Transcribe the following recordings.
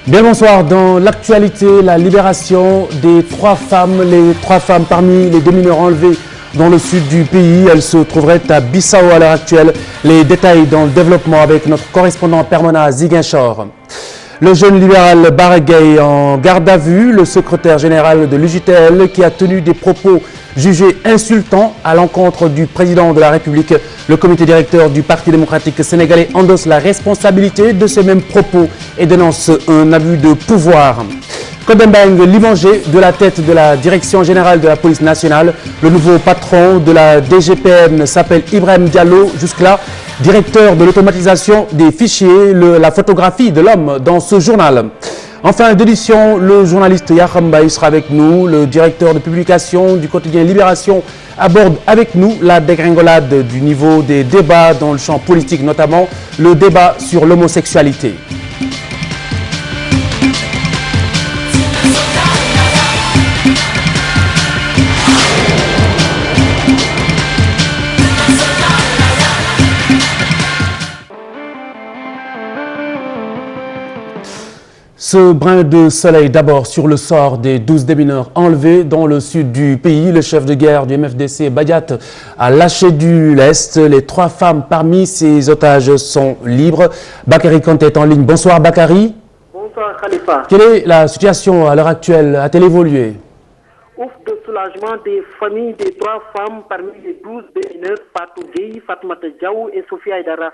Bien bonsoir, dans l'actualité, la libération des les trois femmes parmi les 2 mineurs enlevés dans le sud du pays. Elles se trouveraient à Bissau à l'heure actuelle. Les détails dans le développement avec notre correspondant permanent à Ziguinchor. Le jeune libéral Bara Gaye en garde à vue, le secrétaire général de l'UJTL qui a tenu des propos jugés insultants à l'encontre du président de la République. Le comité directeur du Parti démocratique sénégalais endosse la responsabilité de ces mêmes propos et dénonce un abus de pouvoir. Kodembang Limanger de la tête de la direction générale de la police nationale. Le nouveau patron de la DGPN s'appelle Ibrahim Diallo, jusque-là directeur de l'automatisation des fichiers, la photographie de l'homme dans ce journal. En fin d'édition, le journaliste Yakham Baye sera avec nous. Le directeur de publication du quotidien Libération aborde avec nous la dégringolade du niveau des débats dans le champ politique, notamment le débat sur l'homosexualité. Ce brin de soleil d'abord sur le sort des 12 démineurs enlevés dans le sud du pays. Le chef de guerre du MFDC, Badiat, a lâché du lest. Les 3 femmes parmi ces otages sont libres. Bakary Kanté est en ligne. Bonsoir Bakary. Bonsoir Khalifa. Quelle est la situation à l'heure actuelle? A-t-elle évolué? Ouf de soulagement des familles des 3 femmes parmi les 12 démineurs, Fatou Gueye, Fatoumata Diaw et Sophia Aïdara.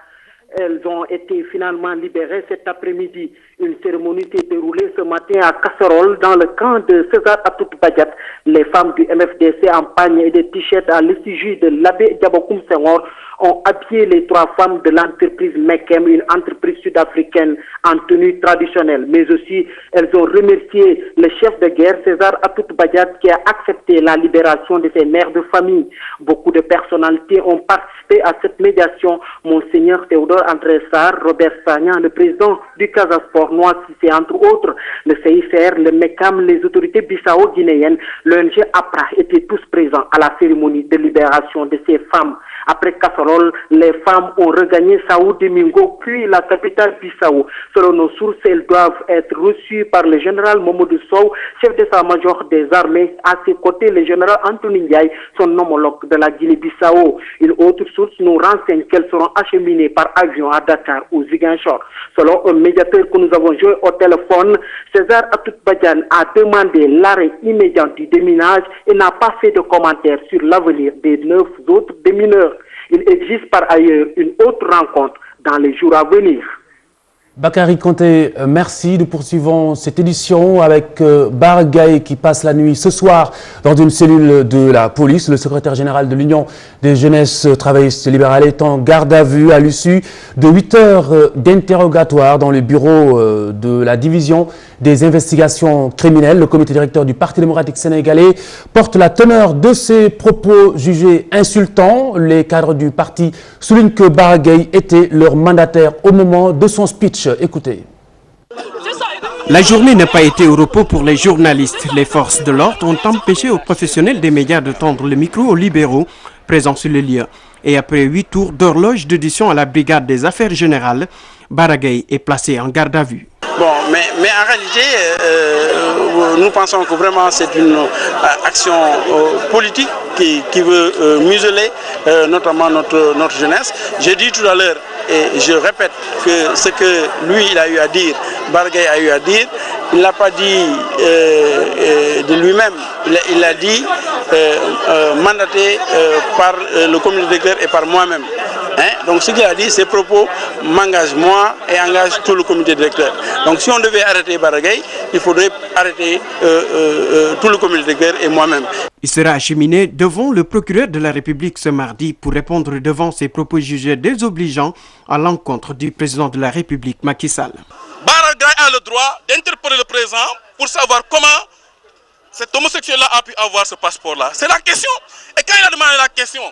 Elles ont été finalement libérées cet après-midi. Une cérémonie s'est déroulée ce matin à Kasserole dans le camp de César Atoute Badiat. Les femmes du MFDC en pagne et des t-shirts à l'effigie de l'abbé Diabokoum Senghor ont habillé les 3 femmes de l'entreprise Mekem, une entreprise sud-africaine en tenue traditionnelle. Mais aussi, elles ont remercié le chef de guerre César Atoute Badiat qui a accepté la libération de ses mères de famille. Beaucoup de personnalités ont participé à cette médiation. Monseigneur Théodore André Sarr, Robert Sagnan, le président du Casasport, Noir Cissé, entre autres, le CICR, le MECAM, les autorités bissau-guinéennes, l'ONG APRA étaient tous présents à la cérémonie de libération de ces femmes. Après Kasserole, les femmes ont regagné Sao Domingo, puis la capitale Bissau. Selon nos sources, elles doivent être reçues par le général Mamadou Sow, chef d'état-major des armées. À ses côtés, le général Anthony Ndiaye, son homologue de la Guinée-Bissau. Une autre source nous renseigne qu'elles seront acheminées par avion à Dakar ou Ziguinchor. Selon un médiateur que nous avons joué au téléphone, César Atoute Badian a demandé l'arrêt immédiat du déminage et n'a pas fait de commentaires sur l'avenir des 9 autres démineurs. Il existe par ailleurs une autre rencontre dans les jours à venir. Bakary Kanté, merci. Nous poursuivons cette édition avec Bara Gaye qui passe la nuit ce soir dans une cellule de la police. Le secrétaire général de l'Union des jeunesses travaillistes libérales est en garde à vue à l'issue de 8 heures d'interrogatoire dans le bureau de la division des investigations criminelles. Le comité directeur du Parti démocratique sénégalais porte la teneur de ces propos jugés insultants. Les cadres du parti soulignent que Bara Gaye était leur mandataire au moment de son speech. Écoutez. La journée n'a pas été au repos pour les journalistes. Les forces de l'ordre ont empêché aux professionnels des médias de tendre le micro aux libéraux présents sur le lieu. Et après 8 tours d'horloge d'audition à la brigade des affaires générales, Bara Gaye est placé en garde à vue. Bon, mais en réalité, nous pensons que vraiment c'est une action politique qui veut museler notamment notre jeunesse. J'ai dit tout à l'heure, et je répète que ce que lui il a eu à dire, Bara Gaye a eu à dire, il ne l'a pas dit de lui-même, il l'a dit mandaté par le comité directeur et par moi-même. Donc ce qu'il a dit, ces propos m'engagent moi et engagent tout le comité directeur. Donc si on devait arrêter Bara Gaye, il faudrait arrêter tout le comité directeur et moi-même. Il sera acheminé devant le procureur de la République ce mardi pour répondre devant ses propos jugés désobligeants à l'encontre du président de la République, Macky Sall. Bara Gaye a le droit d'interpeller le président pour savoir comment cet homosexuel-là a pu avoir ce passeport-là. C'est la question. Et quand il a demandé la question,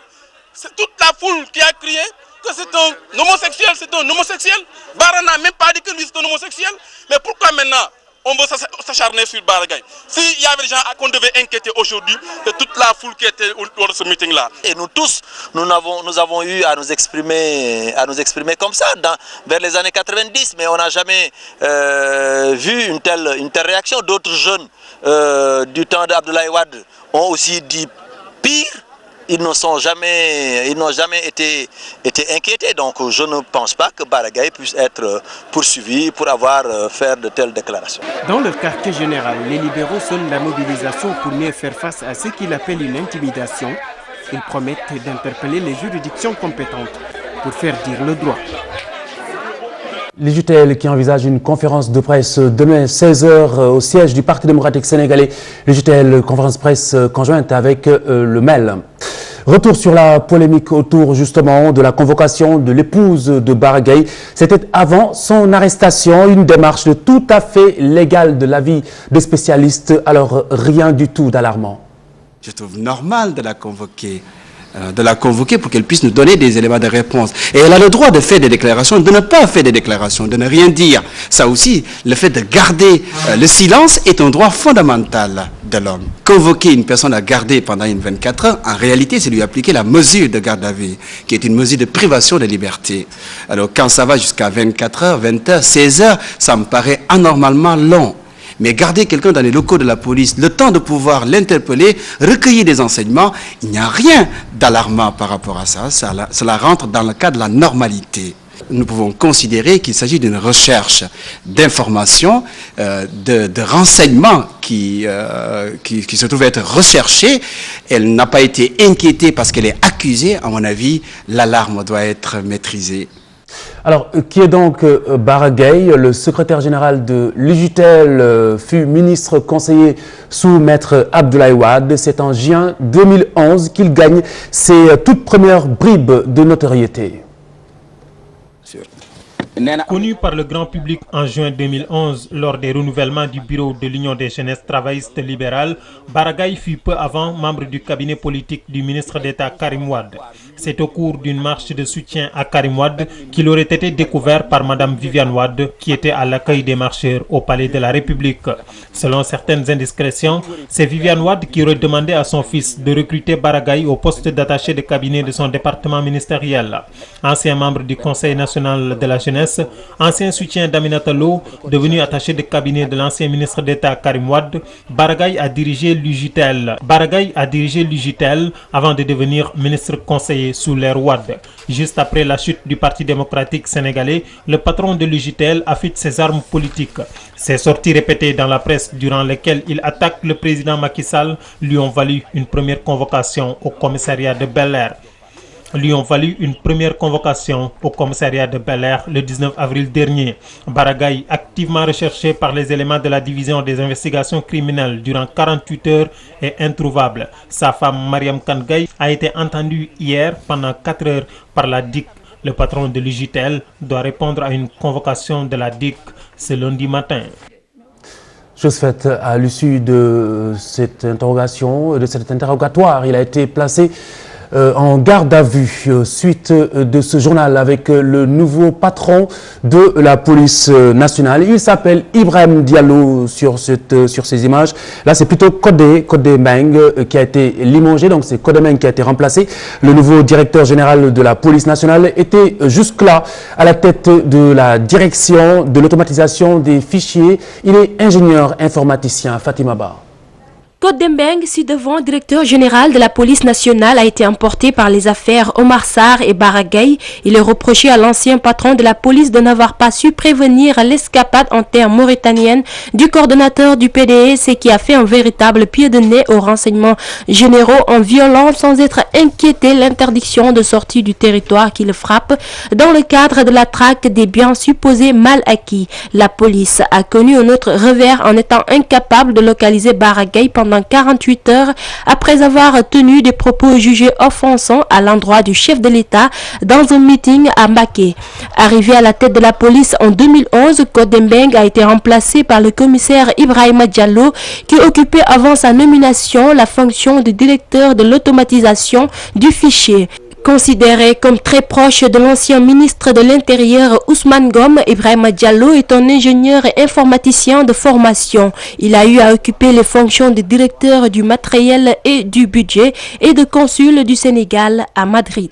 c'est toute la foule qui a crié que c'est un homosexuel, c'est un homosexuel. Bara n'a même pas dit que lui c'est un homosexuel. Mais pourquoi maintenant on veut s'acharner sur Baragaï. S'il y avait des gens qu'on devait inquiéter aujourd'hui, c'est toute la foule qui était lors de ce meeting-là. Et nous tous, nous avons eu à nous exprimer comme ça vers les années 90, mais on n'a jamais vu une telle réaction. D'autres jeunes du temps d'Abdoulaye Wade ont aussi dit pire. Ils n'ont jamais été inquiétés. Donc je ne pense pas que Baragaï puisse être poursuivi pour avoir fait de telles déclarations. Dans le quartier général, les libéraux sonnent la mobilisation pour mieux faire face à ce qu'ils appellent une intimidation. Ils promettent d'interpeller les juridictions compétentes pour faire dire le droit. L'UJTL qui envisage une conférence de presse demain 16h au siège du Parti démocratique sénégalais. L'UJTL, conférence presse conjointe avec le MEL. Retour sur la polémique autour justement de la convocation de l'épouse de Baragaï. C'était avant son arrestation, une démarche tout à fait légale de l'avis des spécialistes. Alors rien du tout d'alarmant. Je trouve normal de la convoquer pour qu'elle puisse nous donner des éléments de réponse. Et elle a le droit de faire des déclarations, de ne pas faire des déclarations, de ne rien dire. Ça aussi, le fait de garder le silence est un droit fondamental de l'homme. Convoquer une personne à garder pendant une 24 heures, en réalité, c'est lui appliquer la mesure de garde à vue, qui est une mesure de privation de liberté. Alors, quand ça va jusqu'à 24 heures, 20 heures, 16 heures, ça me paraît anormalement long. Mais garder quelqu'un dans les locaux de la police, le temps de pouvoir l'interpeller, recueillir des enseignements, il n'y a rien d'alarmant par rapport à ça. Cela rentre dans le cadre de la normalité. Nous pouvons considérer qu'il s'agit d'une recherche d'informations, de renseignements qui se trouvent être recherchés. Elle n'a pas été inquiétée parce qu'elle est accusée. À mon avis, l'alarme doit être maîtrisée. Alors, qui est donc Baragaï? Le secrétaire général de l'UJTL fut ministre conseiller sous maître Abdoulaye Wade. C'est en juin 2011 qu'il gagne ses toutes premières bribes de notoriété. Connu par le grand public en juin 2011 lors des renouvellements du bureau de l'Union des jeunesses travaillistes libérales, Baragaï fut peu avant membre du cabinet politique du ministre d'État Karim Wade. C'est au cours d'une marche de soutien à Karim Wade qu'il aurait été découvert par Madame Viviane Wade, qui était à l'accueil des marcheurs au Palais de la République. Selon certaines indiscrétions, c'est Viviane Wade qui aurait demandé à son fils de recruter Baragaï au poste d'attaché de cabinet de son département ministériel. Ancien membre du Conseil national de la jeunesse, ancien soutien d'Aminata Lo, devenu attaché de cabinet de l'ancien ministre d'État Karim Wade, Baragaï a dirigé l'UJTL. Avant de devenir ministre conseiller sous l'ère Wade. Juste après la chute du Parti démocratique sénégalais, le patron de l'UJTL affûte ses armes politiques. Ses sorties répétées dans la presse durant lesquelles il attaque le président Macky Sall lui ont valu une première convocation au commissariat de Bel-Air. Le 19 avril dernier. Baragaï, activement recherché par les éléments de la division des investigations criminelles durant 48 heures, est introuvable. Sa femme Mariam Kangay a été entendue hier pendant 4 heures par la DIC. Le patron de l'UJTL doit répondre à une convocation de la DIC ce lundi matin. Chose faite, à l'issue de cet interrogatoire, il a été placé en garde à vue suite de ce journal avec le nouveau patron de la police nationale. Il s'appelle Ibrahim Diallo sur ces images. Là, c'est plutôt Codé Meng qui a été limogé. Donc, c'est Codé Meng qui a été remplacé. Le nouveau directeur général de la police nationale était jusque-là à la tête de la direction de l'automatisation des fichiers. Il est ingénieur informaticien. Fatima Ba. Codé Meng, ci-devant directeur général de la police nationale, a été emporté par les affaires Omar Sarr et Baragaï. Il est reproché à l'ancien patron de la police de n'avoir pas su prévenir l'escapade en terre mauritanienne du coordonnateur du PDS et qui a fait un véritable pied de nez aux renseignements généraux en violant sans être inquiété l'interdiction de sortie du territoire qui le frappe dans le cadre de la traque des biens supposés mal acquis. La police a connu un autre revers en étant incapable de localiser Baragaï pendant 48 heures après avoir tenu des propos jugés offensants à l'endroit du chef de l'État dans un meeting à Mbacké. Arrivé à la tête de la police en 2011, Codé Meng a été remplacé par le commissaire Ibrahima Diallo qui occupait avant sa nomination la fonction de directeur de l'automatisation du fichier. Considéré comme très proche de l'ancien ministre de l'Intérieur Ousmane Ngom, Ibrahima Diallo est un ingénieur et informaticien de formation. Il a eu à occuper les fonctions de directeur du matériel et du budget et de consul du Sénégal à Madrid.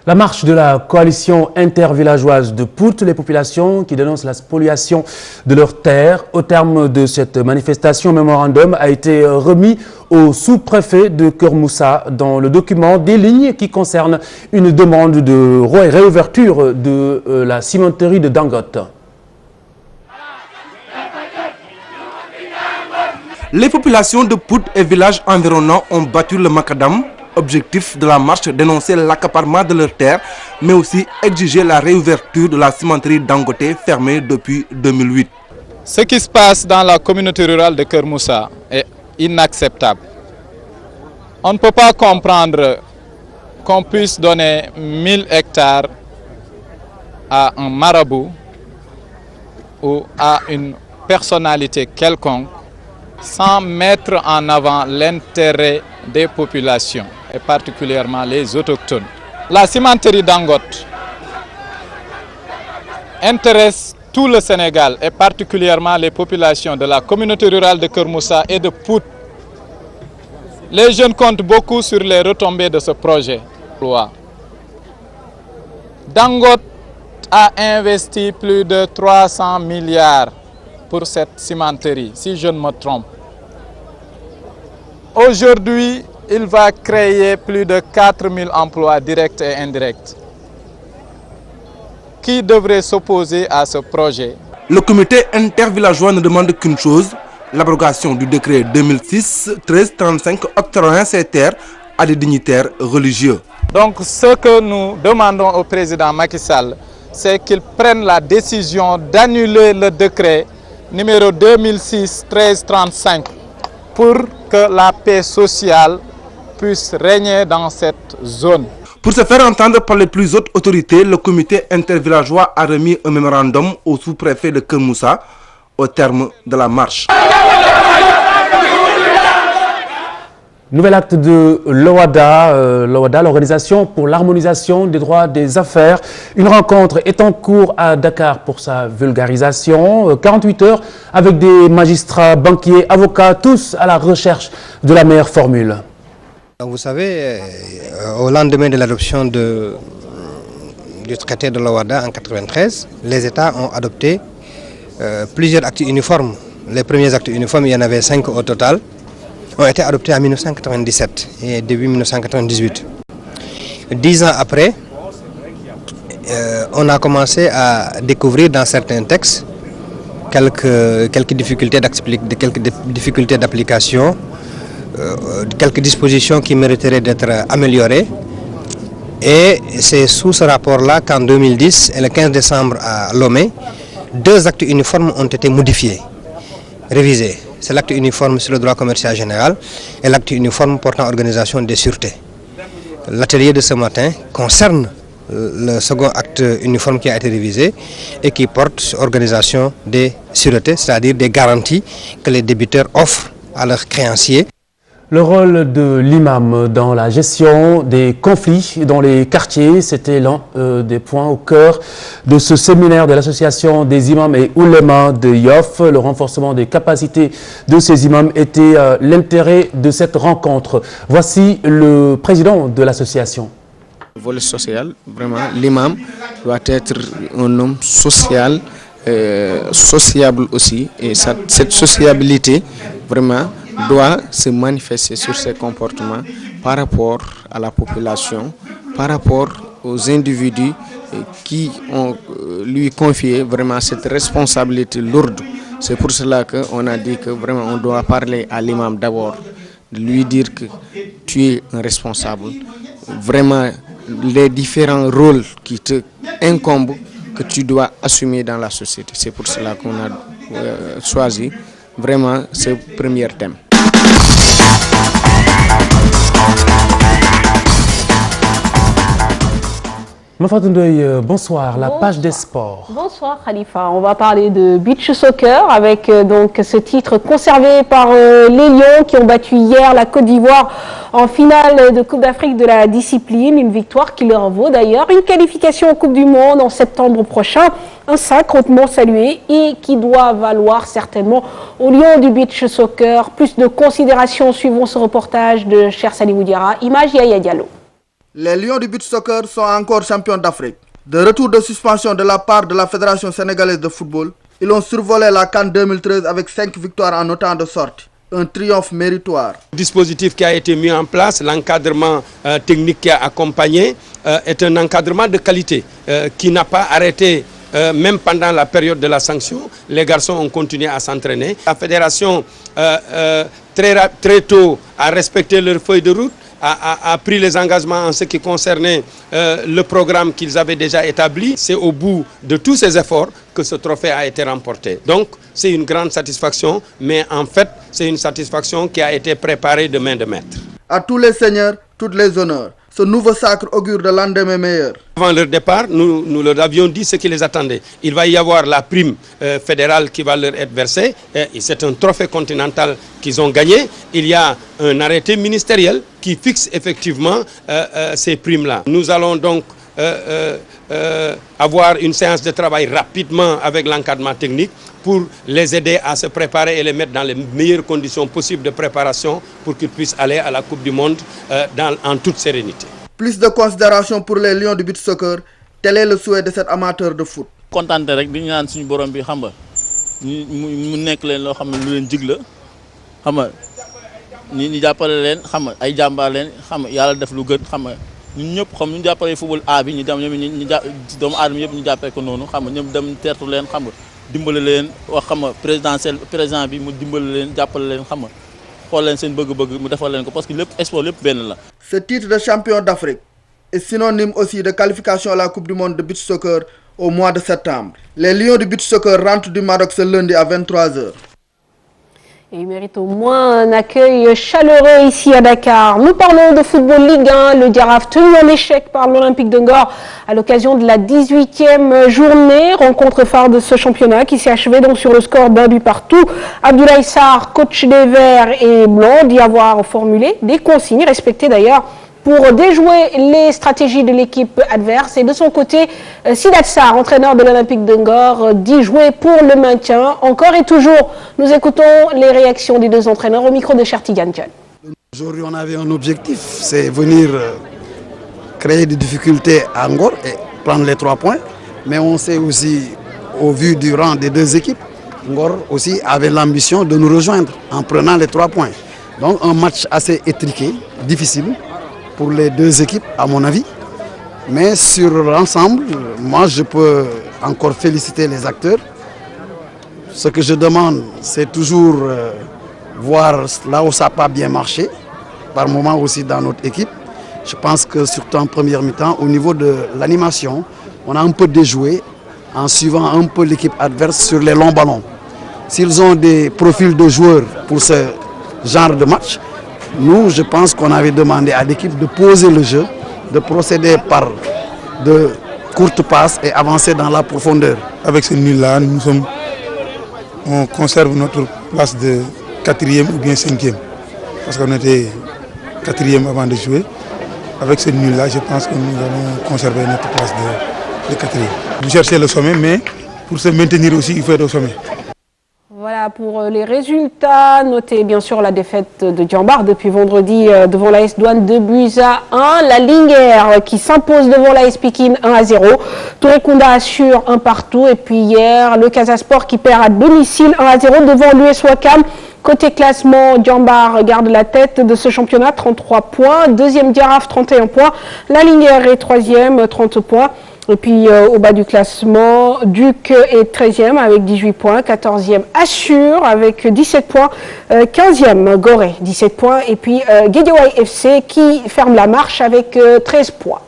La marche de la coalition intervillageoise de Pout, les populations qui dénoncent la spoliation de leurs terres. Au terme de cette manifestation, un mémorandum a été remis au sous-préfet de Keur-Moussa dans le document des lignes qui concernent une demande de réouverture de la cimenterie de Dangote. Les populations de Pout et villages environnants ont battu le macadam. Objectif de la marche, dénoncer l'accaparement de leurs terres, mais aussi exiger la réouverture de la cimenterie Dangote fermée depuis 2008. Ce qui se passe dans la communauté rurale de Keur-Moussa est inacceptable. On ne peut pas comprendre qu'on puisse donner 1000 hectares à un marabout ou à une personnalité quelconque sans mettre en avant l'intérêt des populations, et particulièrement les autochtones. La cimenterie Dangote intéresse tout le Sénégal, et particulièrement les populations de la communauté rurale de Keur-Moussa et de Pout. Les jeunes comptent beaucoup sur les retombées de ce projet. Dangote a investi plus de 300 milliards pour cette cimenterie, si je ne me trompe. Aujourd'hui, il va créer plus de 4000 emplois directs et indirects. Qui devrait s'opposer à ce projet? Le comité intervillageois ne demande qu'une chose, l'abrogation du décret 2006-1335 octroyant ces terres à des dignitaires religieux. Donc ce que nous demandons au président Macky Sall, c'est qu'il prenne la décision d'annuler le décret numéro 2006-1335 pour que la paix sociale puisse régner dans cette zone. Pour se faire entendre par les plus hautes autorités, le comité intervillageois a remis un mémorandum au sous-préfet de Keur-Moussa au terme de la marche. Nouvel acte de l'OHADA, l'Organisation pour l'harmonisation des droits des affaires. Une rencontre est en cours à Dakar pour sa vulgarisation. 48 heures avec des magistrats, banquiers, avocats, tous à la recherche de la meilleure formule. Vous savez, au lendemain de l'adoption du traité de l'OHADA en 1993, les États ont adopté plusieurs actes uniformes. Les premiers actes uniformes, il y en avait 5 au total, ont été adoptés en 1997 et début 1998. 10 ans après, on a commencé à découvrir dans certains textes quelques difficultés d'application, quelques dispositions qui mériteraient d'être améliorées. Et c'est sous ce rapport-là qu'en 2010 et le 15 décembre à Lomé, 2 actes uniformes ont été modifiés, révisés. C'est l'acte uniforme sur le droit commercial général et l'acte uniforme portant organisation des sûretés. L'atelier de ce matin concerne le second acte uniforme qui a été révisé et qui porte organisation des sûretés, c'est-à-dire des garanties que les débiteurs offrent à leurs créanciers. Le rôle de l'imam dans la gestion des conflits dans les quartiers, c'était l'un des points au cœur de ce séminaire de l'association des imams et oulémas de Yoff. Le renforcement des capacités de ces imams était l'intérêt de cette rencontre. Voici le président de l'association. Le volet social, vraiment, l'imam doit être un homme social, sociable aussi, et cette sociabilité, vraiment, doit se manifester sur ses comportements par rapport à la population, par rapport aux individus qui ont lui confié vraiment cette responsabilité lourde. C'est pour cela qu'on a dit que vraiment on doit parler à l'imam d'abord, de lui dire que tu es un responsable, vraiment les différents rôles qui te incombent que tu dois assumer dans la société. C'est pour cela qu'on a choisi vraiment ce premier thème. Mafatou Ndoye, bonsoir. La page des sports. Bonsoir Khalifa. On va parler de beach soccer avec donc ce titre conservé par les Lions qui ont battu hier la Côte d'Ivoire en finale de Coupe d'Afrique de la discipline. Une victoire qui leur vaut d'ailleurs une qualification en Coupe du Monde en septembre prochain. Un sac hautement salué et qui doit valoir certainement aux Lions du beach soccer plus de considération. Suivons ce reportage de Cher Salibou Diarra. Image Yaya Diallo. Les Lions du beach soccer sont encore champions d'Afrique. De retour de suspension de la part de la Fédération sénégalaise de football, ils ont survolé la CAN 2013 avec 5 victoires en autant de sorties. Un triomphe méritoire. Le dispositif qui a été mis en place, l'encadrement technique qui a accompagné, est un encadrement de qualité qui n'a pas arrêté. Même pendant la période de la sanction, les garçons ont continué à s'entraîner. La fédération, très tôt, a respecté leur feuille de route, a pris les engagements en ce qui concernait le programme qu'ils avaient déjà établi. C'est au bout de tous ces efforts que ce trophée a été remporté. Donc, c'est une grande satisfaction, mais en fait, c'est une satisfaction qui a été préparée de main de maître. À tous les seigneurs, toutes les honneurs. Ce nouveau sacre augure de lendemain meilleur. Avant leur départ, nous leur avions dit ce qui les attendait. Il va y avoir la prime fédérale qui va leur être versée. C'est un trophée continental qu'ils ont gagné. Il y a un arrêté ministériel qui fixe effectivement ces primes-là. Nous allons donc avoir une séance de travail rapidement avec l'encadrement technique pour les aider à se préparer et les mettre dans les meilleures conditions possibles de préparation pour qu'ils puissent aller à la Coupe du Monde en toute sérénité. Plus de considération pour les Lions du beach soccer, tel est le souhait de cet amateur de foot. Content rek di ñaan suñu borom bi xam nga mu nekk leen loo xam ne lu leen jig la xam nga ñi jàppale leen xam nga ay jàmbaar leen xam nga yàlla def lu gën xam nga ñun ñëpp xam ñu jàppale football A bi ñu dem ñoom ñu doomu aadama yëpp ñu jàppee ko noonu xam nga ñoom dem teertu leen xam nga dimbale leen wax xam nga président bi mu dimbale leen jàppale leen xam nga xool leen seen bëgg-bëgg mu defal leen ko parce que lépp sport lépp benn la. Ce titre de champion d'Afrique est synonyme aussi de qualification à la Coupe du monde de beach soccer au mois de septembre. Les Lions du beach soccer rentrent du Maroc ce lundi à 23h. Et il mérite au moins un accueil chaleureux ici à Dakar. Nous parlons de football Ligue 1. Le Giraffe tenu en échec par l'Olympique de Ngor à l'occasion de la 18e journée. Rencontre phare de ce championnat qui s'est achevée donc sur le score d'un but partout. Abdoulaye Sarr, coach des Verts et Blancs, dit avoir formulé des consignes respectées d'ailleurs pour déjouer les stratégies de l'équipe adverse. Et de son côté, Sidat Sarr, entraîneur de l'Olympique de Ngor, dit jouer pour le maintien. Encore et toujours, nous écoutons les réactions des deux entraîneurs au micro de Chertigan John. Aujourd'hui, on avait un objectif, c'est venir créer des difficultés à Ngor et prendre les 3 points. Mais on sait aussi, au vu du rang des deux équipes, Ngor aussi avait l'ambition de nous rejoindre en prenant les 3 points. Donc un match assez étriqué, difficile pour les deux équipes à mon avis. Mais sur l'ensemble, moi je peux encore féliciter les acteurs. Ce que je demande, c'est toujours voir là où ça n'a pas bien marché, par moment aussi dans notre équipe. Je pense que surtout en première mi-temps, au niveau de l'animation, on a un peu déjoué en suivant un peu l'équipe adverse sur les longs ballons. S'ils ont des profils de joueurs pour ce genre de match, nous, je pense qu'on avait demandé à l'équipe de poser le jeu, de procéder par de courtes passes et avancer dans la profondeur. Avec ce nul-là, on conserve notre place de 4e ou bien 5e. Parce qu'on était 4e avant de jouer. Avec ce nul-là, je pense que nous allons conserver notre place de 4e. Vous cherchez le sommet, mais pour se maintenir aussi, il faut être au sommet. Voilà pour les résultats. Notez bien sûr la défaite de Djambar depuis vendredi devant l'AS Douane 2-1. La Linguère qui s'impose devant l'AS Pikine 1-0. Touré Kunda assure un partout. Et puis hier, le Casasport qui perd à domicile 1-0 devant l'US Ouakam. Côté classement, Djambar garde la tête de ce championnat, 33 points. Deuxième Giraffe, 31 points. La Linguère est 3e, 30 points. Et puis au bas du classement, Duc est 13e avec 18 points, 14e Assur avec 17 points, 15e Gorée 17 points et puis Guédiawaye FC qui ferme la marche avec 13 points.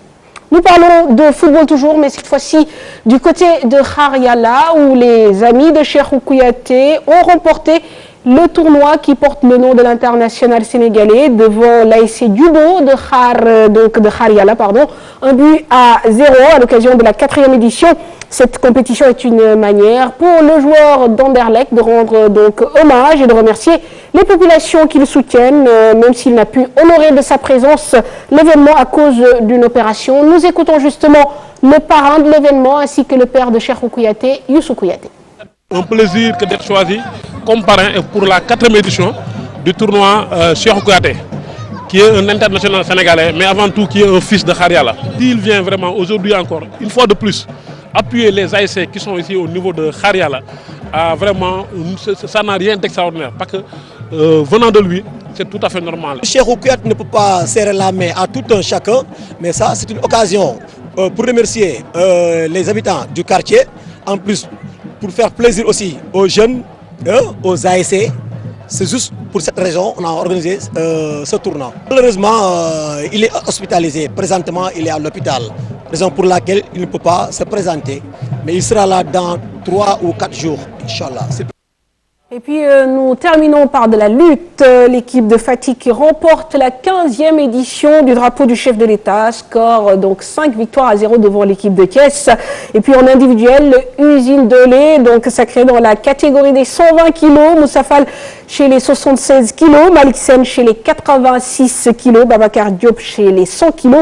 Nous parlons de football toujours, mais cette fois-ci du côté de Khariala où les amis de Cheikhou Kouyaté ont remporté le tournoi qui porte le nom de l'international sénégalais devant l'ASC Dubo de Khariala, pardon. 1-0 à l'occasion de la 4e édition. Cette compétition est une manière pour le joueur d'Anderlecht de rendre donc hommage et de remercier les populations qui le soutiennent, même s'il n'a pu honorer de sa présence l'événement à cause d'une opération. Nous écoutons justement le parrain de l'événement ainsi que le père de Cheikhou Kouyaté, Youssou Kouyaté. Un plaisir que d'être choisi comme parrain pour la 4e édition du tournoi Cheikhou Kouyaté, qui est un international sénégalais, mais avant tout qui est un fils de Khariala. Il vient vraiment aujourd'hui encore, une fois de plus, appuyer les ASC qui sont ici au niveau de Khariala. Vraiment, ça n'a rien d'extraordinaire, parce que venant de lui, c'est tout à fait normal. Cheikhou Kouyaté ne peut pas serrer la main à tout un chacun, mais ça c'est une occasion pour remercier les habitants du quartier, en plus pour faire plaisir aussi aux jeunes, aux ASC. C'est juste pour cette raison qu'on a organisé ce tournoi. Malheureusement, il est hospitalisé. Présentement, il est à l'hôpital. Raison pour laquelle il ne peut pas se présenter. Mais il sera là dans 3 ou 4 jours, Inch'Allah. Et puis nous terminons par de la lutte. L'équipe de Fatick qui remporte la 15e édition du drapeau du chef de l'État. Score donc 5 victoires à 0 devant l'équipe de Thiès. Et puis en individuel, Usine de lait, donc sacré dans la catégorie des 120 kg. Moussa Fall chez les 76 kg. Malik Sen chez les 86 kg. Babacar Diop chez les 100 kg.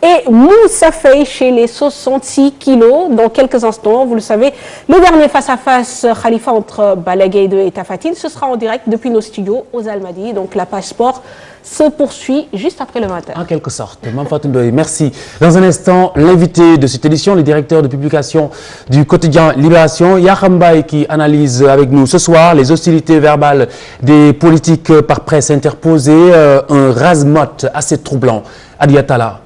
Et Moussa Faye chez les 66 kg. Dans quelques instants, vous le savez, le dernier face-à-face Khalifa entre Balaguer 2 et Tafatine, ce sera en direct depuis nos studios aux Almadies. Donc la page sport se poursuit juste après le matin. En quelque sorte. Mame Fatou Ndoye, merci. Dans un instant, l'invité de cette édition, le directeur de publication du quotidien Libération, Yakham Mbaye, qui analyse avec nous ce soir les hostilités verbales des politiques par presse interposées, un razmot assez troublant. Adi Atala.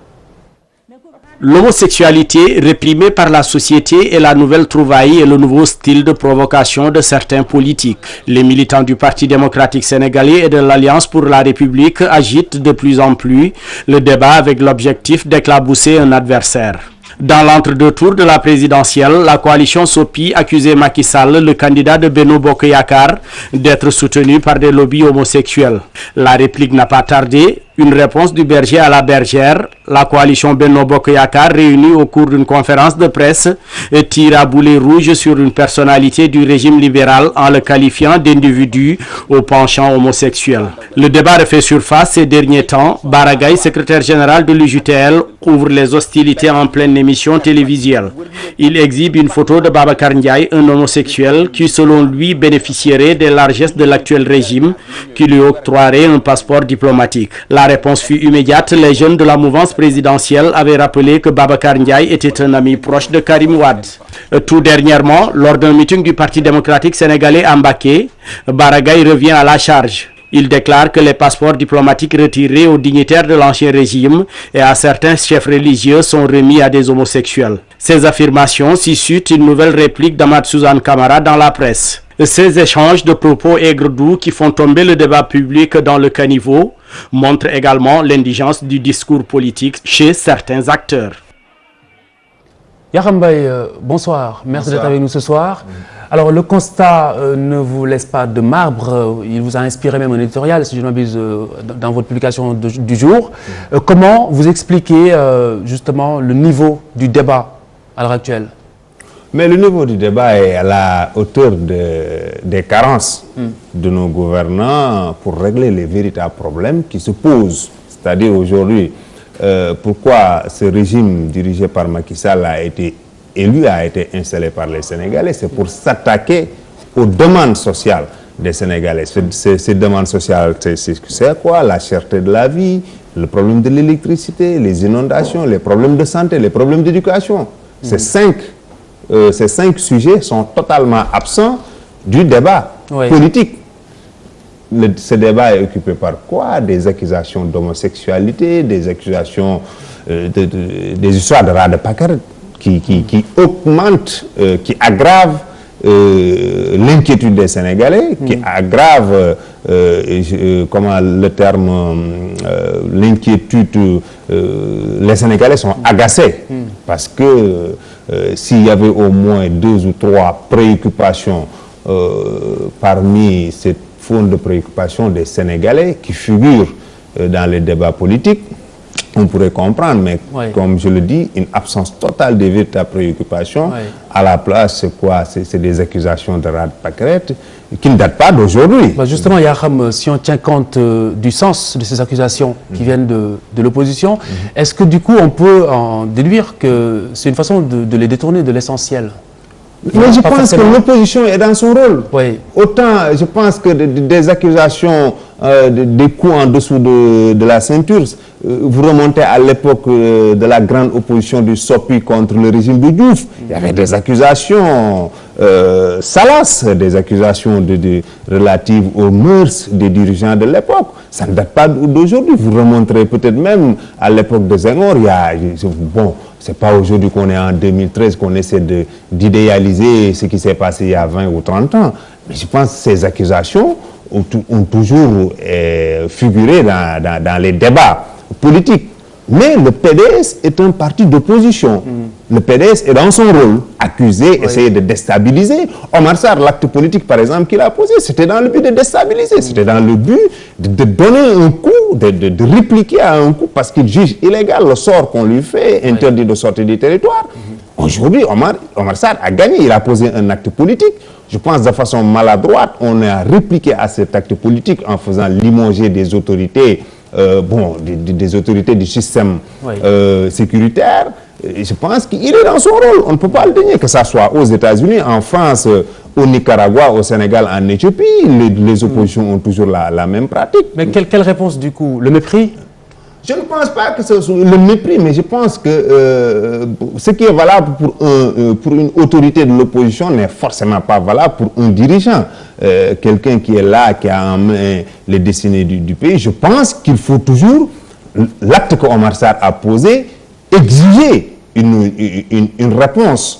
L'homosexualité réprimée par la société est la nouvelle trouvaille et le nouveau style de provocation de certains politiques. Les militants du Parti démocratique sénégalais et de l'Alliance pour la République agitent de plus en plus le débat avec l'objectif d'éclabousser un adversaire. Dans l'entre-deux tours de la présidentielle, la coalition SOPI accusait Macky Sall, le candidat de Benno Bokk Yakaar, d'être soutenu par des lobbies homosexuels. La réplique n'a pas tardé. Une réponse du berger à la bergère. La coalition Benno Bokk Yakaar, réunie au cours d'une conférence de presse, tire à boulet rouge sur une personnalité du régime libéral en le qualifiant d'individu au penchant homosexuel. Le débat refait surface ces derniers temps. Baragaï, secrétaire général de l'UJTL, ouvre les hostilités en pleine émission télévisuelle. Il exhibe une photo de Babacar Ndiaye, un homosexuel qui, selon lui, bénéficierait des largesses de l'actuel régime qui lui octroierait un passeport diplomatique. La réponse fut immédiate. Les jeunes de la mouvance présidentielle avaient rappelé que Babacar Ndiaye était un ami proche de Karim Wade. Tout dernièrement, lors d'un meeting du Parti démocratique sénégalais à Mbacké, Baragaï revient à la charge. Il déclare que les passeports diplomatiques retirés aux dignitaires de l'ancien régime et à certains chefs religieux sont remis à des homosexuels. Ces affirmations suscitent une nouvelle réplique d'Amath Suzanne Camara dans la presse. Ces échanges de propos aigres-doux qui font tomber le débat public dans le caniveau montrent également l'indigence du discours politique chez certains acteurs. Yakham Mbaye, bonsoir. Merci d'être avec nous ce soir. Alors, le constat ne vous laisse pas de marbre. Il vous a inspiré même un éditorial, si je ne m'abuse, dans votre publication du jour. Comment vous expliquez justement le niveau du débat à l'heure actuelle? Mais le niveau du débat est à la hauteur des carences de nos gouvernants pour régler les véritables problèmes qui se posent. C'est-à-dire aujourd'hui, pourquoi ce régime dirigé par Macky Sall a été élu, a été installé par les Sénégalais, c'est pour s'attaquer aux demandes sociales des Sénégalais. Ces demandes sociales, c'est quoi? La cherté de la vie, le problème de l'électricité, les inondations, les problèmes de santé, les problèmes d'éducation. Ces cinq sujets sont totalement absents du débat politique. Ce débat est occupé par quoi? Des accusations d'homosexualité, des accusations, des histoires de ras de pâquerette qui augmentent, qui aggravent l'inquiétude des Sénégalais, qui aggravent, comment le terme, l'inquiétude, les Sénégalais sont agacés parce que s'il y avait au moins 2 ou 3 préoccupations parmi ces faune de préoccupation des Sénégalais qui figurent dans les débats politiques, on pourrait comprendre, mais comme je le dis, une absence totale de véritables préoccupations. À la place, c'est quoi? C'est des accusations de rat pâquerette qui ne datent pas d'aujourd'hui. Justement, Yakham, si on tient compte du sens de ces accusations qui viennent de l'opposition, est-ce que du coup on peut en déduire que c'est une façon de les détourner de l'essentiel? Mais je pense que l'opposition est dans son rôle. Autant, je pense que des accusations, des coups en dessous de la ceinture, vous remontez à l'époque de la grande opposition du SOPI contre le régime de Diouf. Il y avait des accusations salaces, des accusations relatives aux mœurs des dirigeants de l'époque. Ça ne date pas d'aujourd'hui. Vous remonterez peut-être même à l'époque de Senghor. Bon, c'est pas aujourd'hui qu'on est en 2013 qu'on essaie d'idéaliser ce qui s'est passé il y a 20 ou 30 ans. Mais je pense que ces accusations ont toujours figuré dans les débats politiques. Mais le PDS est un parti d'opposition. Le PDS est dans son rôle, accuser, essayer de déstabiliser. Omar Sarr, l'acte politique par exemple qu'il a posé, c'était dans le but de déstabiliser, c'était dans le but de donner un coup, de répliquer à un coup parce qu'il juge illégal le sort qu'on lui fait, interdit de sortir du territoire. Aujourd'hui, Omar Sarr a gagné, il a posé un acte politique. Je pense de façon maladroite, on a répliqué à cet acte politique en faisant limoger des autorités, des autorités du système sécuritaire. Je pense qu'il est dans son rôle, on ne peut pas le dénier, que ça soit aux États-Unis, en France, au Nicaragua, au Sénégal, en Éthiopie, les oppositions ont toujours la même pratique. Mais quelle réponse du coup? Le mépris? Je ne pense pas que ce soit le mépris, mais je pense que ce qui est valable pour une autorité de l'opposition n'est forcément pas valable pour un dirigeant. Quelqu'un qui est là, qui a en main les destinées du pays, je pense qu'il faut toujours, l'acte que Omar Sarr a posé, exiger une réponse,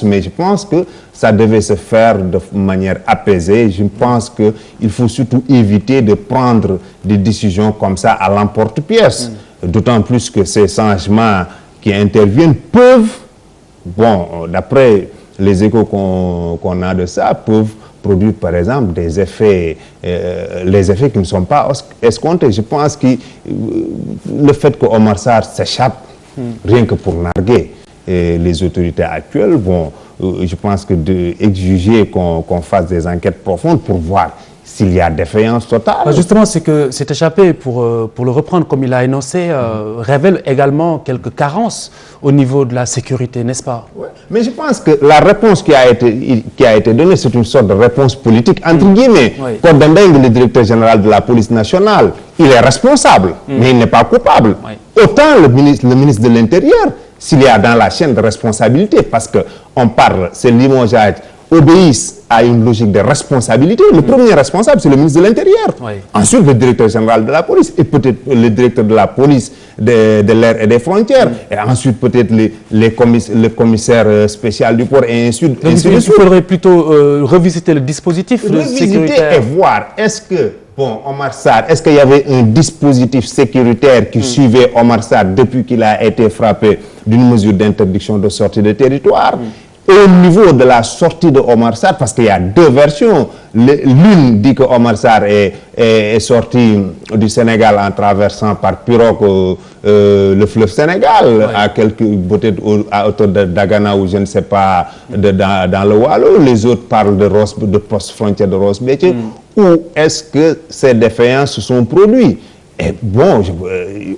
mais je pense que ça devait se faire de manière apaisée. Je pense qu'il faut surtout éviter de prendre des décisions comme ça à l'emporte-pièce. D'autant plus que ces changements qui interviennent peuvent, d'après les échos qu'on a de ça, peuvent produire par exemple des effets, les effets qui ne sont pas escomptés. Je pense que le fait que Omar Sarr s'échappe, rien que pour narguer les autorités actuelles, je pense que d'exiger qu'on fasse des enquêtes profondes pour voir s'il y a défaillance totale. Justement, c'est que cet échappé, pour le reprendre comme il a énoncé, révèle également quelques carences au niveau de la sécurité, n'est-ce pas? Mais je pense que la réponse qui a été donnée, c'est une sorte de réponse politique, entre guillemets. Code Ndeng, le directeur général de la police nationale, il est responsable, mais il n'est pas coupable. Autant le ministre de l'Intérieur, s'il y a dans la chaîne de responsabilité, parce qu'on parle, ces limogeages obéissent à une logique de responsabilité. Le premier responsable, c'est le ministre de l'Intérieur. Ensuite, le directeur général de la police, et peut-être le directeur de la police de l'air et des frontières, et ensuite peut-être le commissaire spécial du port, et ainsi de suite. Il faudrait plutôt revisiter le dispositif sécuritaire. Et voir, est-ce que, Omar Sarr, est-ce qu'il y avait un dispositif sécuritaire qui suivait Omar Sarr depuis qu'il a été frappé d'une mesure d'interdiction de sortie de territoire? Au niveau de la sortie de Omar Sarr, parce qu'il y a deux versions, l'une dit que Omar Sarr est sorti du Sénégal en traversant par pirogue le fleuve Sénégal, peut-être à hauteur de Dagana ou je ne sais pas, dans le Wallo. Les autres parlent de post-frontière de Ross Bétier. Où est-ce que ces défaillances se sont produites? Et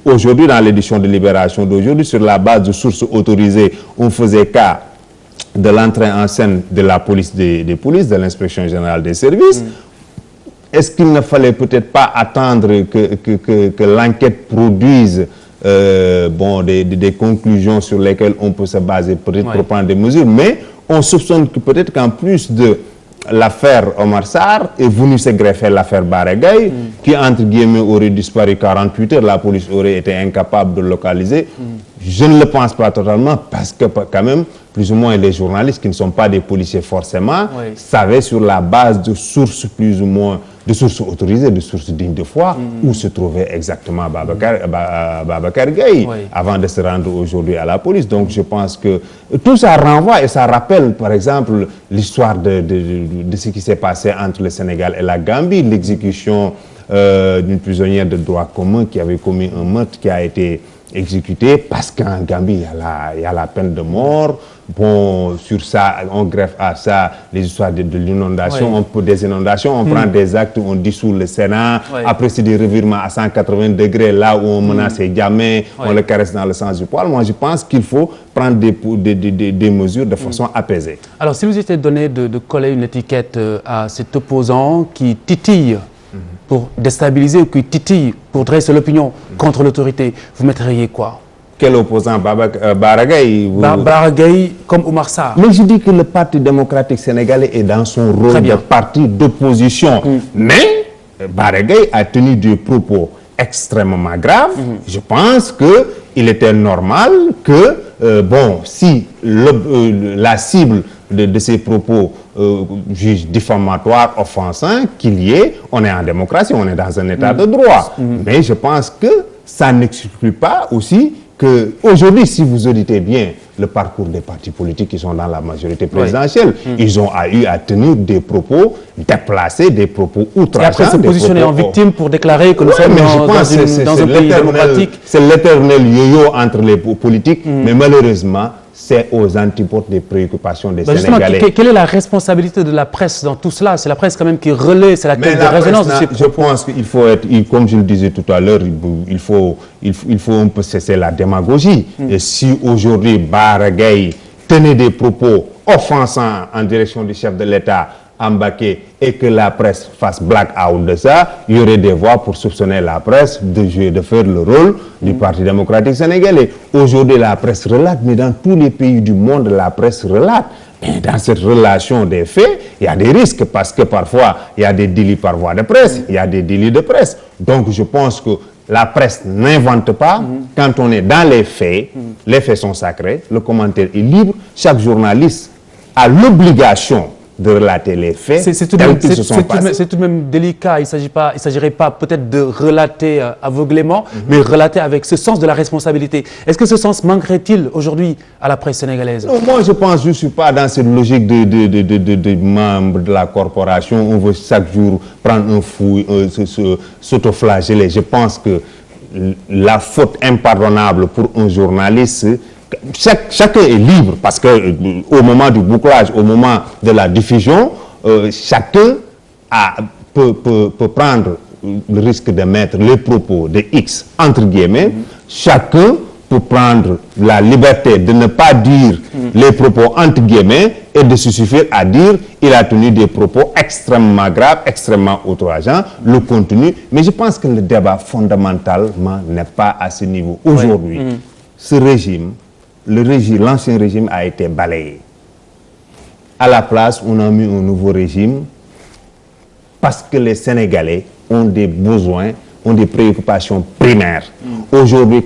aujourd'hui, dans l'édition de Libération d'aujourd'hui, sur la base de sources autorisées, on faisait cas de l'entrée en scène de la police des polices, de l'inspection générale des services. Est-ce qu'il ne fallait peut-être pas attendre que l'enquête produise des conclusions sur lesquelles on peut se baser peut-être pour prendre des mesures, mais on soupçonne que peut-être qu'en plus de l'affaire Omar Sarr est venue se greffer l'affaire Baragaï, qui entre guillemets aurait disparu 48 heures, la police aurait été incapable de le localiser. Je ne le pense pas totalement parce que quand même, plus ou moins les journalistes qui ne sont pas des policiers forcément, savaient sur la base de sources plus ou moins, de sources autorisées, de sources dignes de foi, où se trouvait exactement Babacar Gaye avant de se rendre aujourd'hui à la police. Donc je pense que tout ça renvoie et ça rappelle par exemple l'histoire de ce qui s'est passé entre le Sénégal et la Gambie, l'exécution d'une prisonnière de droit commun qui avait commis un meurtre qui a été exécuté parce qu'en Gambie, il y a la peine de mort. Bon, sur ça, on greffe à ça les histoires de l'inondation, des inondations, on prend des actes, on dissout le Sénat, après c'est des revirements à 180 degrés, là où on menace jamais, on le caresse dans le sens du poil. Moi, je pense qu'il faut prendre des mesures de façon apaisée. Alors, si vous étiez donné de coller une étiquette à cet opposant qui titille pour déstabiliser ou qui titille pour dresser l'opinion contre l'autorité, vous mettriez quoi? Quel opposant? Baragaï Baragaï comme Oumar Sarr. Mais je dis que le Parti démocratique sénégalais est dans son rôle de parti d'opposition. Mais Baragaï a tenu des propos extrêmement graves. Je pense qu'il était normal que, bon, si la cible de ces propos juge diffamatoire, offensant, qu'il y ait, on est en démocratie, on est dans un état de droit. Mais je pense que ça n'exclut pas aussi que aujourd'hui, si vous auditez bien le parcours des partis politiques qui sont dans la majorité présidentielle, ils ont eu à tenir des propos déplacés, des propos outrageants. Et après se positionner en victime pour déclarer que nous sommes dans un pays démocratique. C'est l'éternel yo-yo entre les politiques, mais malheureusement, c'est aux antipodes des préoccupations des Sénégalais. Quelle est la responsabilité de la presse dans tout cela? C'est la presse quand même qui relaie, c'est la caisse de résonance de ces propos. Je pense qu'il faut être, comme je le disais tout à l'heure, il faut un peu cesser la démagogie. Et si aujourd'hui Baragaï tenait des propos offensants en direction du chef de l'État, Mbacké, et que la presse fasse black-out de ça, il y aurait des voix pour soupçonner la presse de faire le rôle du Parti démocratique sénégalais. Aujourd'hui, la presse relate, mais dans tous les pays du monde, la presse relate. Et dans cette relation des faits, il y a des risques parce que parfois, il y a des délits par voie de presse, il y a des délits de presse. Donc, je pense que la presse n'invente pas. Quand on est dans les faits sont sacrés, le commentaire est libre. Chaque journaliste a l'obligation de relater les faits. C'est tout de même délicat. Il ne s'agirait pas peut-être de relater aveuglément, mais relater avec ce sens de la responsabilité. Est-ce que ce sens manquerait-il aujourd'hui à la presse sénégalaise? Non, moi je pense que je ne suis pas dans cette logique de membres de la corporation. On veut chaque jour prendre un fou, s'autoflageller. Je pense que la faute impardonnable pour un journaliste, chacun est libre parce que au moment du bouclage, au moment de la diffusion, chacun peut prendre le risque de mettre les propos de X entre guillemets. Chacun peut prendre la liberté de ne pas dire les propos entre guillemets et de se suffire à dire il a tenu des propos extrêmement graves, extrêmement outrageants, le contenu. Mais je pense que le débat fondamentalement n'est pas à ce niveau. Aujourd'hui, ce régime, l'ancien régime a été balayé. À la place, on a mis un nouveau régime parce que les Sénégalais ont des besoins, ont des préoccupations primaires. Aujourd'hui,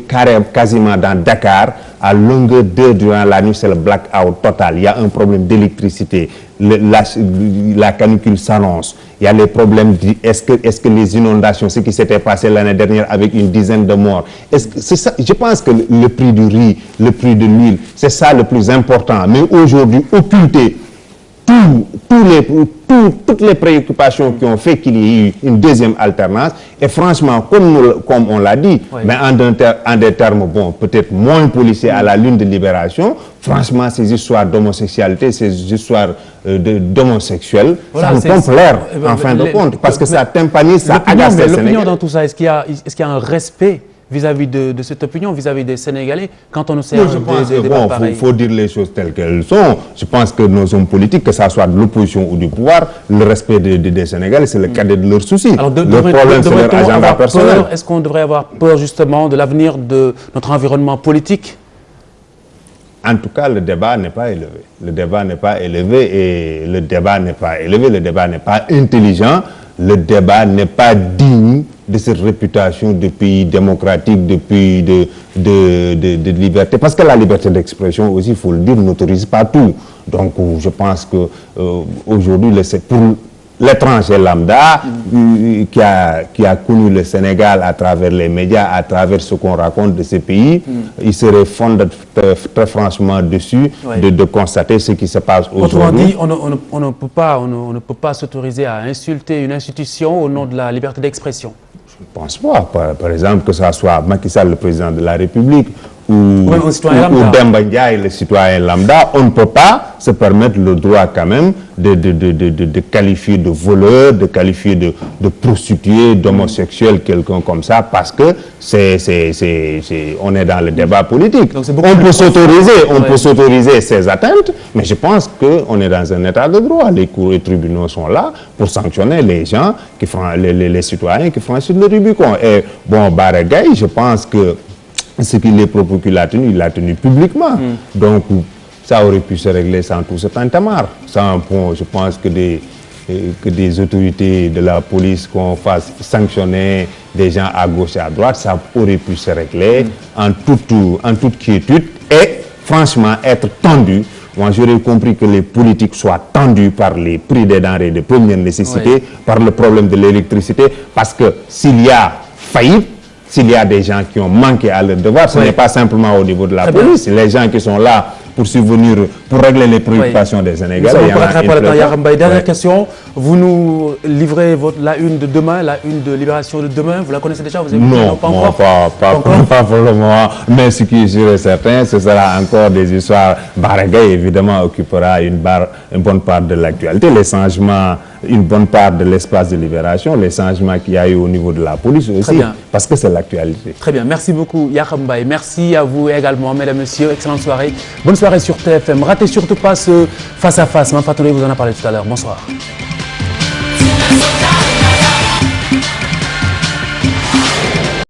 quasiment dans Dakar, à longueur d'heure durant la nuit, c'est le blackout total. Il y a un problème d'électricité, la canicule s'annonce. Il y a les problèmes, est-ce que les inondations, ce qui s'était passé l'année dernière avec une dizaine de morts, c'est ça, je pense que le prix du riz, le prix de l'huile, c'est ça le plus important. Mais aujourd'hui, occulter toutes les préoccupations qui ont fait qu'il y ait eu une deuxième alternance, et franchement, comme on l'a dit, mais en des termes, bon, peut-être moins policiers à la lune de libération, franchement, ces histoires d'homosexualité, ces histoires d'homosexuels, ça nous pompe l'air, en fin de compte, parce que ça tympanise, ça agace les Sénégalais. L'opinion dans tout ça, est-ce qu'il y a un respect vis-à-vis de cette opinion, vis-à-vis des Sénégalais, quand on nous sert des débats pareils? Il faut dire les choses telles qu'elles sont. Je pense que nos hommes politiques, que ce soit de l'opposition ou du pouvoir, le respect des Sénégalais, c'est le cadet de leurs soucis. Alors, le problème, c'est leur agenda personnel. Est-ce qu'on devrait avoir peur justement de l'avenir de notre environnement politique? En tout cas, le débat n'est pas élevé. Le débat n'est pas élevé et le débat n'est pas élevé, le débat n'est pas intelligent, le débat n'est pas digne de cette réputation de pays démocratique, de pays de liberté. Parce que la liberté d'expression aussi, il faut le dire, n'autorise pas tout. Donc je pense que aujourd'hui, pour l'étranger lambda qui a connu le Sénégal à travers les médias, à travers ce qu'on raconte de ces pays, il serait fondé très franchement dessus de constater ce qui se passe aujourd'hui. Autrement dit, on ne peut pas s'autoriser à insulter une institution au nom de la liberté d'expression. Je ne pense pas. Par exemple, que ce soit Macky Sall, le président de la République, ou Demba Ndiaye, le citoyen lambda, on ne peut pas se permettre le droit quand même de qualifier de voleur, de qualifier de prostituée, d'homosexuel, quelqu'un comme ça, parce que on est dans le débat politique. Donc, on peut s'autoriser ces atteintes, mais je pense qu'on est dans un état de droit. Les cours et tribunaux sont là pour sanctionner les gens, les citoyens qui franchissent le Rubicon. Et bon, Baragay, je pense que ce les propos qu'il a tenus, il l'a tenu publiquement. Donc, ça aurait pu se régler sans tout ce tintamarre. Je pense que des autorités de la police, qu'on fasse sanctionner des gens à gauche et à droite, ça aurait pu se régler en toute quiétude et franchement être tendu. Moi, j'aurais compris que les politiques soient tendus par les prix des denrées de première nécessité, par le problème de l'électricité, parce que s'il y a faillite, s'il y a des gens qui ont manqué à leur devoir, ce n'est pas simplement au niveau de la police. Les gens qui sont là pour subvenir, pour régler les préoccupations des Sénégalais. Dernière question, vous nous livrez la une de demain, la une de Libération de demain, vous la connaissez déjà? Non, pas pour le moment, mais ce qui est sûr et certain, ce sera encore des histoires. Baragay, évidemment, occupera une bonne part de l'actualité, les changements, une bonne part de l'espace de Libération, les changements qu'il y a eu au niveau de la police aussi, parce que c'est l'actualité. Très bien, merci beaucoup Yakham Mbaye, merci à vous également, mesdames, messieurs, excellente soirée. Bonne soirée sur TFM, ratez surtout pas ce face-à-face, Mame Fatou Leye vous en a parlé tout à l'heure, bonsoir.